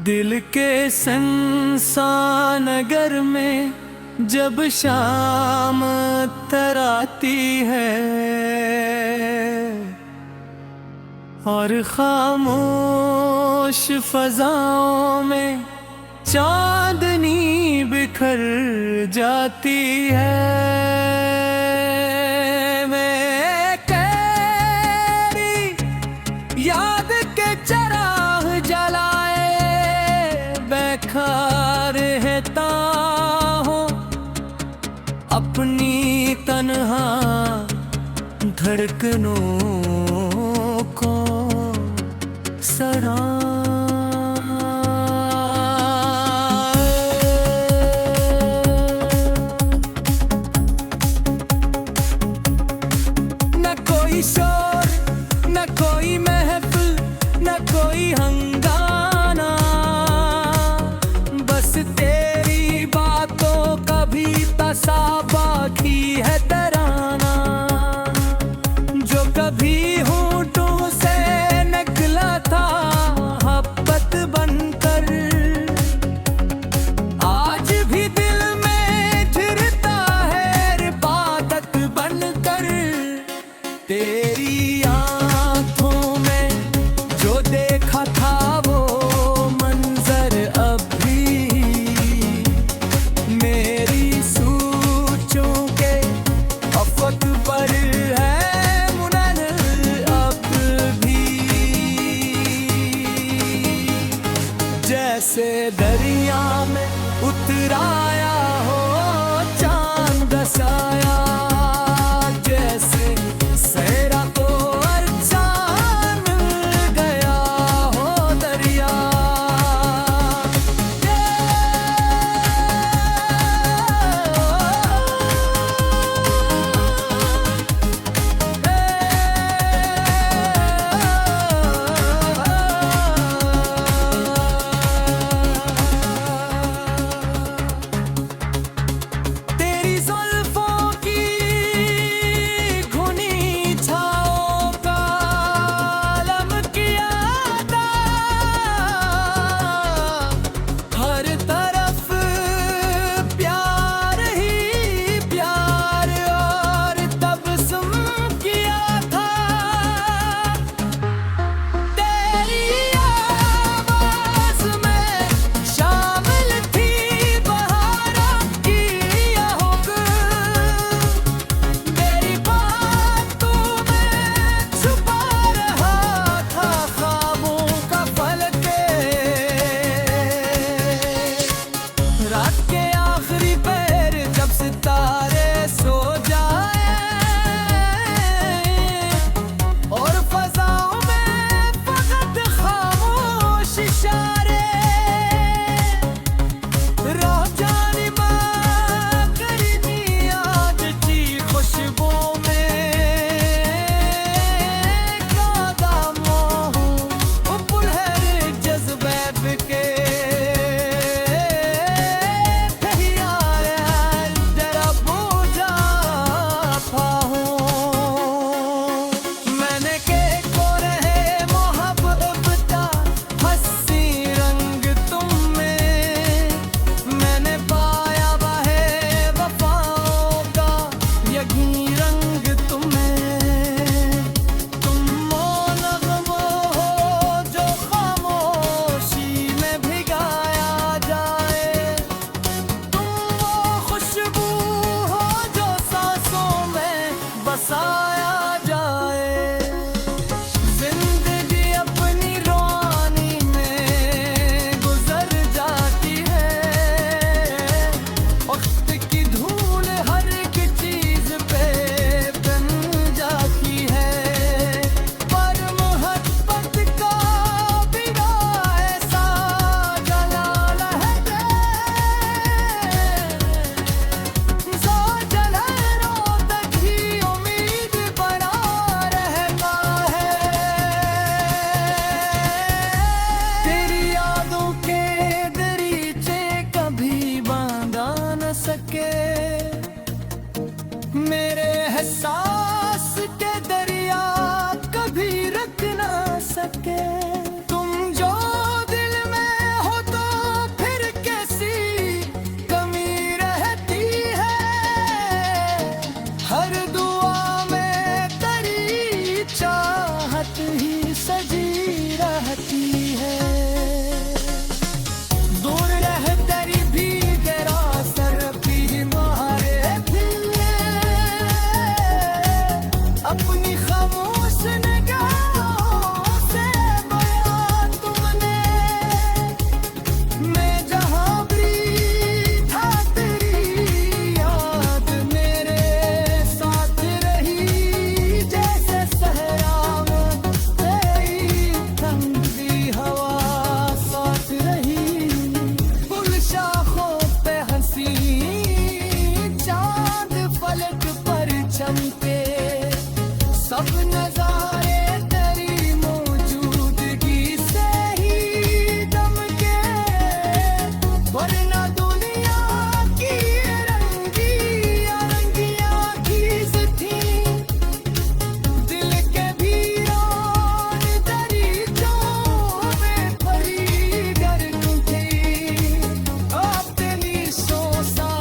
दिल के संसानगर में जब शाम तराती है और खामोश फजाओं में चांदनी बिखर जाती है। मैं तेरी याद के चराग जलाए बेखार रहता हूँ, अपनी तन्हा धड़कनों को सरा। न कोई शोर, न कोई महफिल, न कोई हंगामा, बस तेरी बातों का भी तसाबाखी है तराना, जो कभी होठों से निकला था मोहब्बत बनकर, आज भी दिल में झिरता है इबादत बनकर। तेरी आँखों में जो देखा था वो मंजर अब भी मेरी सोचों के अफक पर है मुनन अब भी। जैसे दरिया में उतराया हो चांद साया, जैसे सहरा को अच्छा मिल गया हो दरिया। तेरी जुल्फों की घुनी छाओं का आलम किया था, हर तरफ प्यार ही प्यार और तबस्सुम किया था। तेरी आवाज़ में शामिल थी बहारों की आहट, मेरी बातों में छुपा रहा था ख्वाबों का फलक। रात के आखिरी पहर जब सितारे सो जाए और फजाओं में फकत खामोश इशारे, राजानिमा करनी आज की खुशबू में कादामों पुलहर जज्बे के जरा बूझा पाऊं। मैंने के को रहे मोहब्बत हंसी रंग तुम में, मैंने पाया वह वफाओं का यही रंग तुम्हें। तुम नग़्मा हो जो खामोशी में भिगाया जाए, तुम वो खुशबू हो जो सांसों में बसाया जाए। जिंदगी अपनी रवानी में गुजर जाती है, वक्त की धूल हर एक चीज पे बन जाती है, पर मोहब्बत का बिना ऐसा जलाल है जो जले रोज़ की उम्मीद एहसास के दरिया कभी रख ना सके। तुम जो दिल में हो तो फिर कैसी कमी रहती है। हर दुआ में तेरी चाहत ही सजी रहती है। दूर रह तेरी भीगे रास्तर भी मारे दिए। अपनी खामोश निगाहों से बयां तुमने। मैं जहाँ भी था तेरी याद मेरे साथ रही। जैसे सहरा में तेरी ठंडी हवा साथ रही। गुलशाखों पे हंसी चांद फलक पर चमके। सब नजारे तेरी मौजूदगी से ही दमके। वरना दुनिया की रंगियां खींच थी। दिल के वीरान दरीचों में पड़ी गर्क थी। अपनी सोसा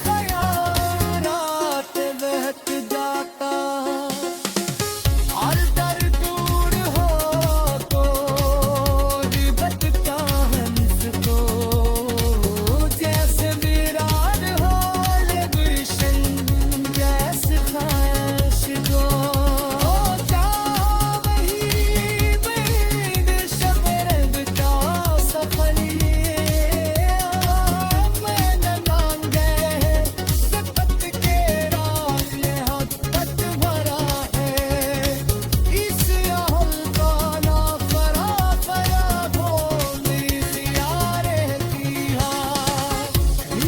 खयालात बहक जाता। और दर दूर हो तो रिबत का हंस को। जैसे विरान हो गुलशन जैसे ख्वाहिश को। जा वही बीद शबरंग का सफर ये। मैं न मांगे सिफत के राज मोहब्बत भरा है। इस अहल का ना फरा फरा भोली सियारे की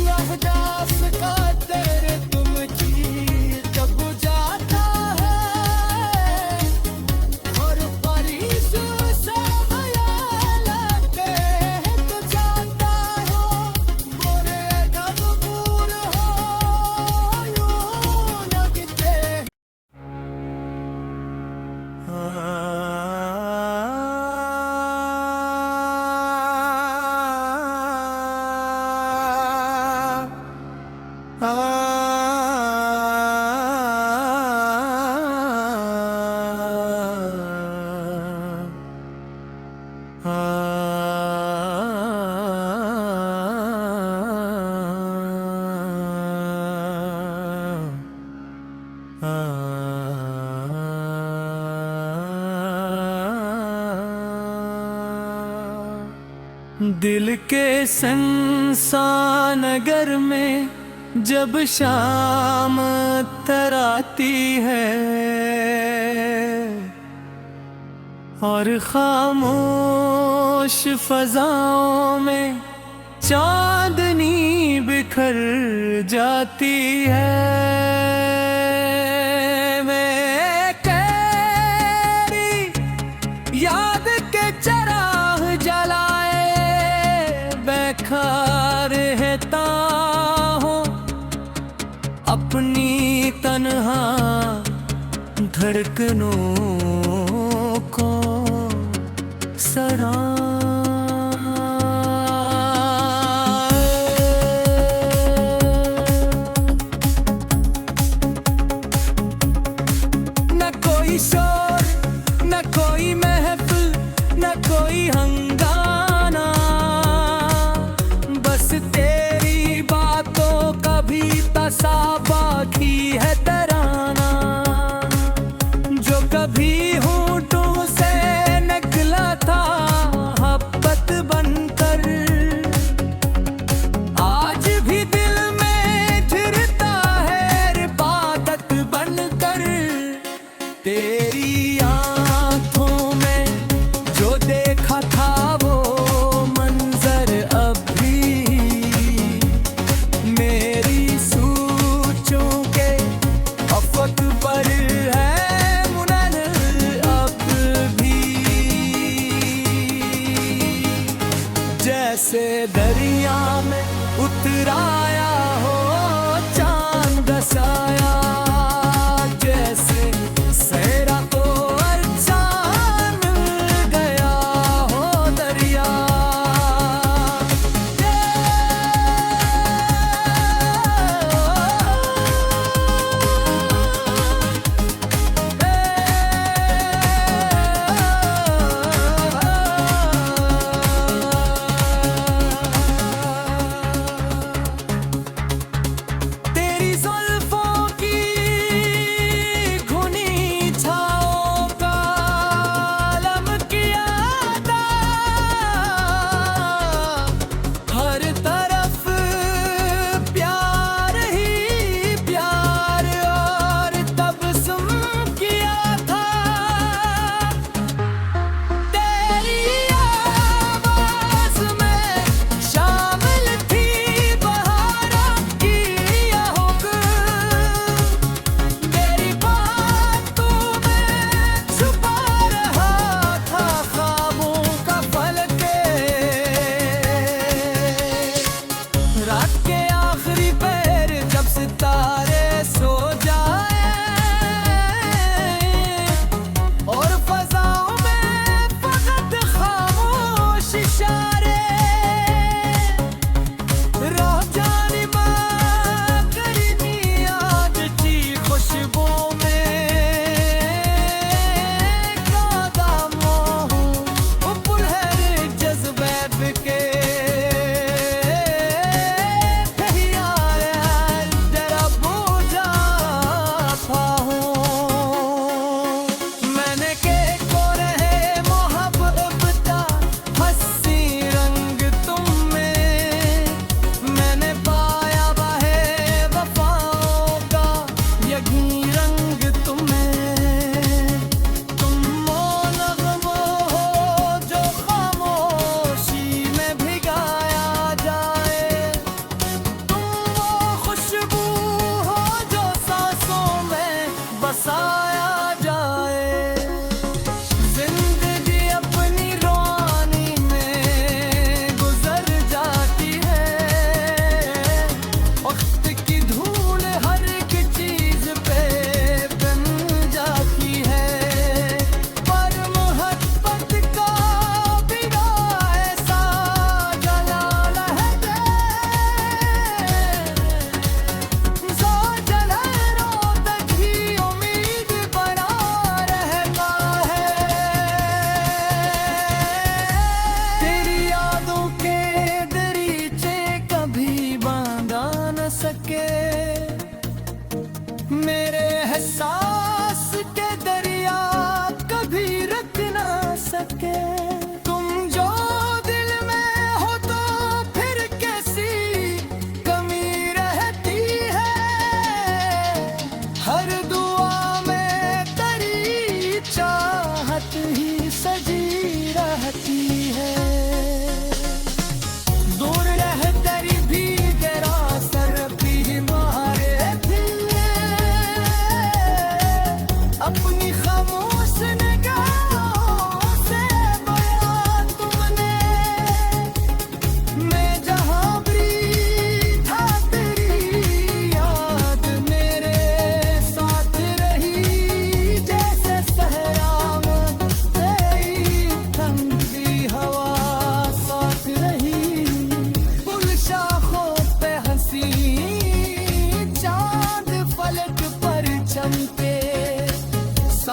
यहदास का दर तुम चीर जब जाता है। और फरीस से ख्याल आते हैं तो जाता हो। बुरे गमगूर हो यूं लगते। दिल के संसानगर में जब शाम तराती है। और खामोश फजाओं में चांदनी बिखर जाती है। मैं तेरी याद के चराग जलाए बेखार रहता हूँ। अपनी तन्हा धड़कनों को सरा। न कोई शोर न कोई महफिल न कोई हंगाना। बस तेरी बातों का भी तसा बाकी है तराना। जो कभी होठों से निकला था मोहब्बत बनकर। आज भी दिल में झिरता है इबादत बनकर। तेरी आँखों में जो देखा था वो मंजर अब भी मेरी सोचों के अफक पर है मुनन अब भी। जैसे दरिया में उतराया हो चांद दसाया।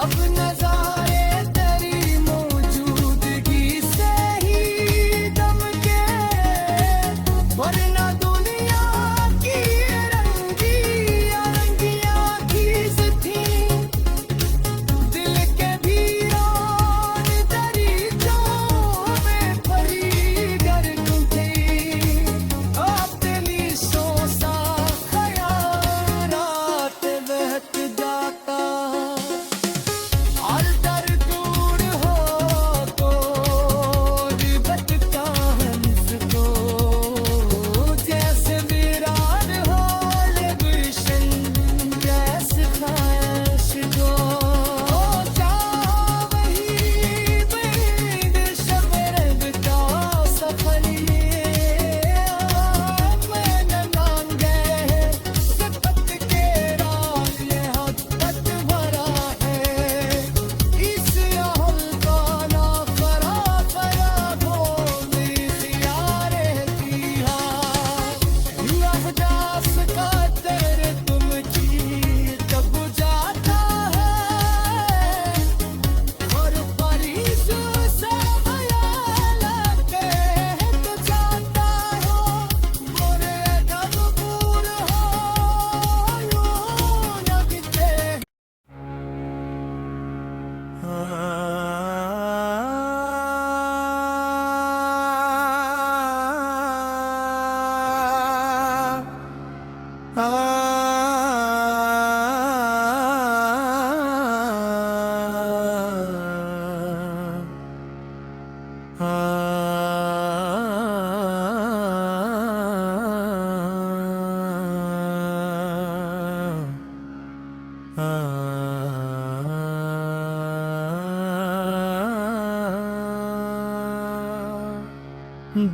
सब नजारे तेरी मौजूदगी से ही दमके, वरना दुनिया की रंगियां खींच थी दिल के वीरान दरीचों में पड़ी गर्म थी। अब दिली सोसा खयालात बहत जाता, और दर दूर हो तो रिबत का हंस को, जैसे वीरान हो गुलशन जैसे ख्वाहिश को। चाह वही बेद शबरग का सफर ये मैंने मांगे सिफत के राग ये हद भरा है। इस अहल का ना फरा फरा भोली सियारे दिया, अहदास का तेरे तुम की तब जाता है, और परिस से ख्याल के तो जाता हो, मोरे दम पूर हो यूं न बीते।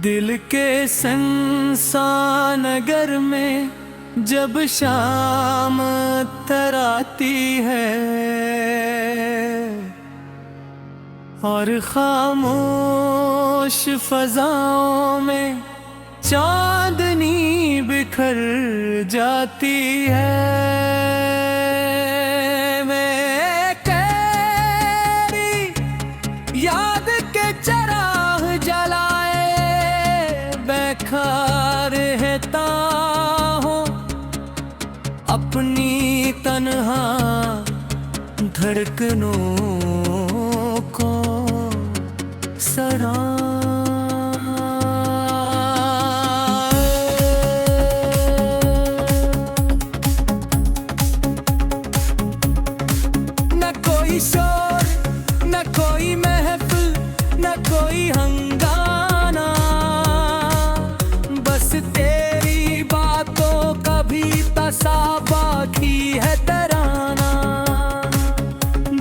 दिल के संसानगर में जब शाम तराती है, और खामोश फजाओं में चांदनी बिखर जाती है, मैं तेरी याद के चराग जलाए बेखार रहता हूँ, अपनी तन्हा धड़कनों को सरा। न कोई शोर न कोई महफिल न कोई हंगाना, बस तेरी बातों का भी तसा बाकी है तराना,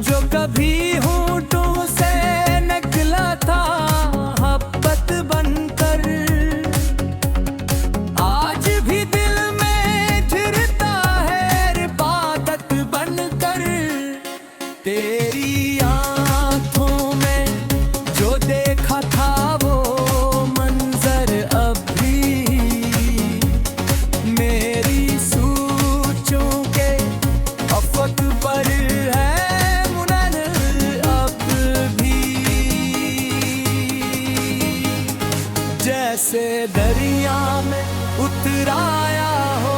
जो कभी होठों से निकला था मोहब्बत बनकर, आज भी दिल में झिरता है इबादत बनकर। तेरी आँखों में जो देखा था वो मंजर अब भी मेरी सोचों के अफक पर है मुनन अब भी, जैसे दरिया में उतराया हो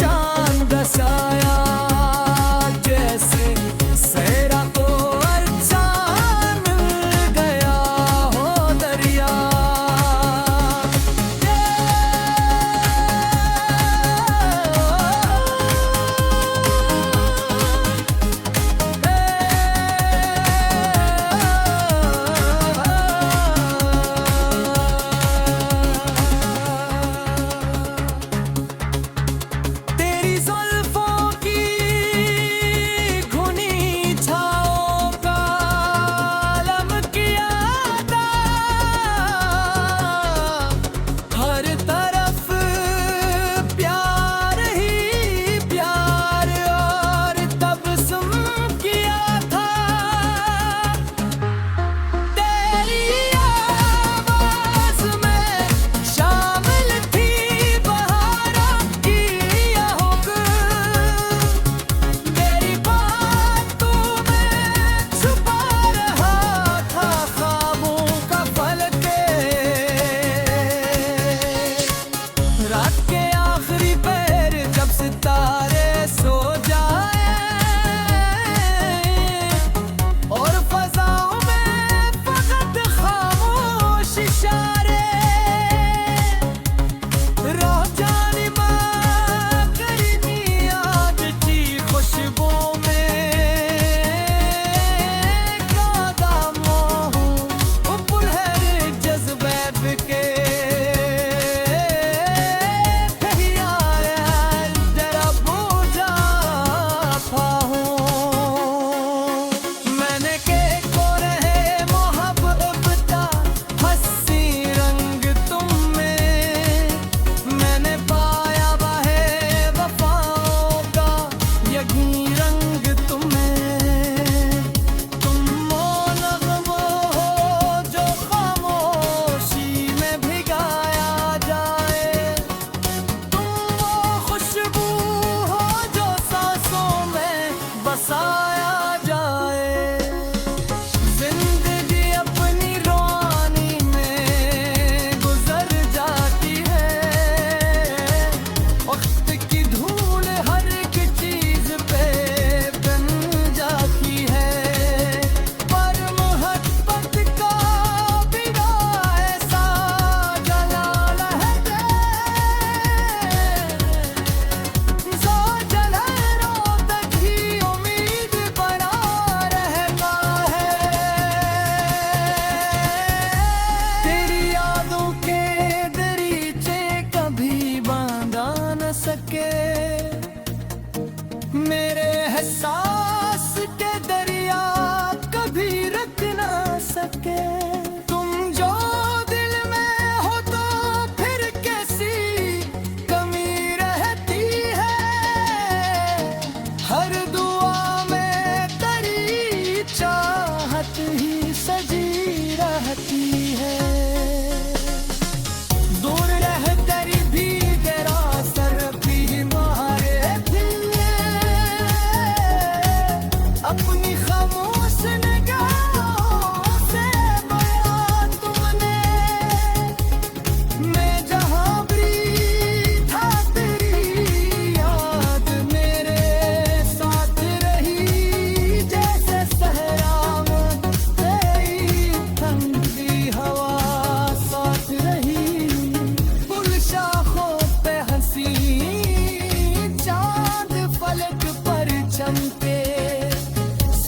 चांद दसाया, जैसे सहरा को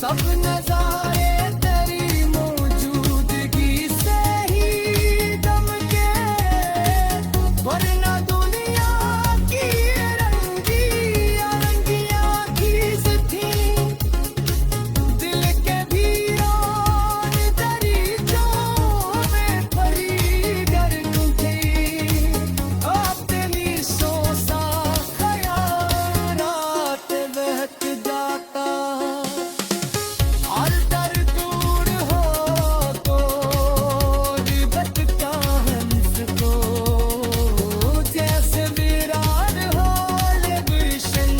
सब नजारे तेरी मौजूदगी से ही दमके, वरना दुनिया की रंगियां खींच थी दिल के वीरान दरीचों में परी गर थी। अपनी सोसा खयानात बहक जाता, और दर दूर हो तो रिबत का हंस को, जैसे वीरान हो गुलशन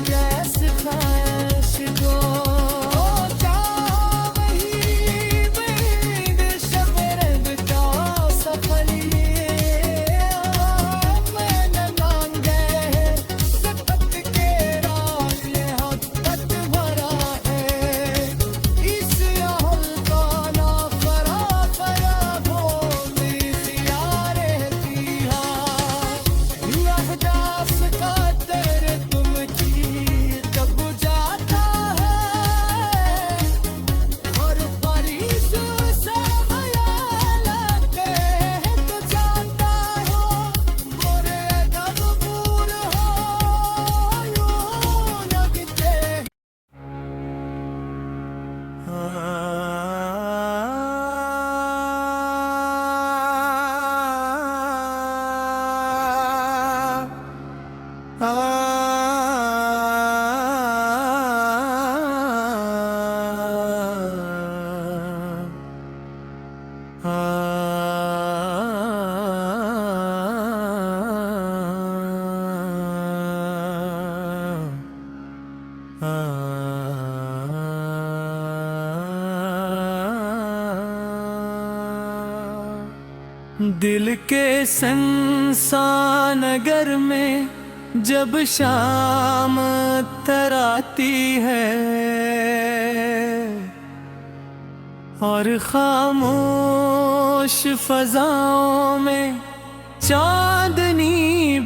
जैसे ख्वाहिश को। क्या वही बीद शबरंग का सफर ये मैंने मांगे सकत के राज ये हक़त भरा है। इस अहल का ना फरा फरा भोली दिया रहती है। अहदास का दर तुम की कब जाता है, और परिस से ख्याल आते तो जाता हो। मोरे गबूर हो यूं लगते दिल के संसानगर में जब शाम तराती है, और खामोश फजाओं में चांदनी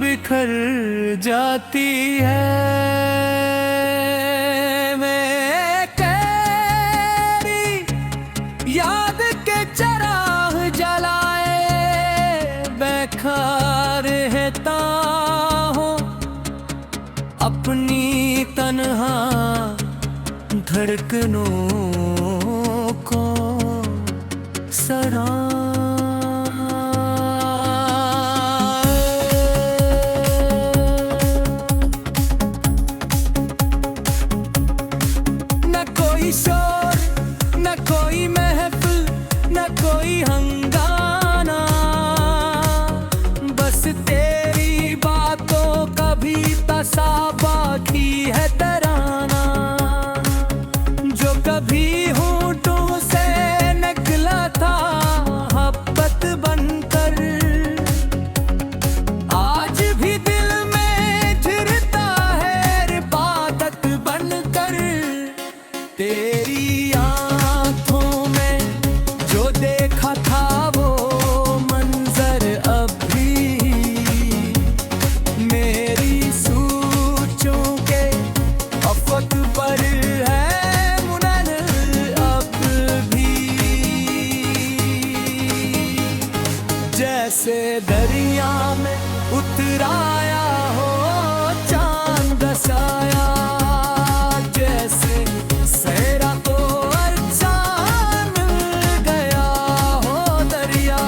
बिखर जाती है। मैं तेरी याद के चराग जलाए बेखार रहता हूँ, अपनी तन्हा धड़कनों को सरा। न कोई शोर, न कोई महफिल, न कोई हंगाना, बस तेरी बातों का भी तसा बाकी है तराना। जो कभी होठों से निकला था मोहब्बत बनकर, आज भी दिल में झिरता है इबादत बनकर। तेरी आँखों में जो देखा था वो मंजर अब भी मेरी सोचों के अफक पर है मुनन अब भी। जैसे दरिया में उतराया हो चांद साया, जैसे सहरा को अच्छा मिल गया हो दरिया।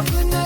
अब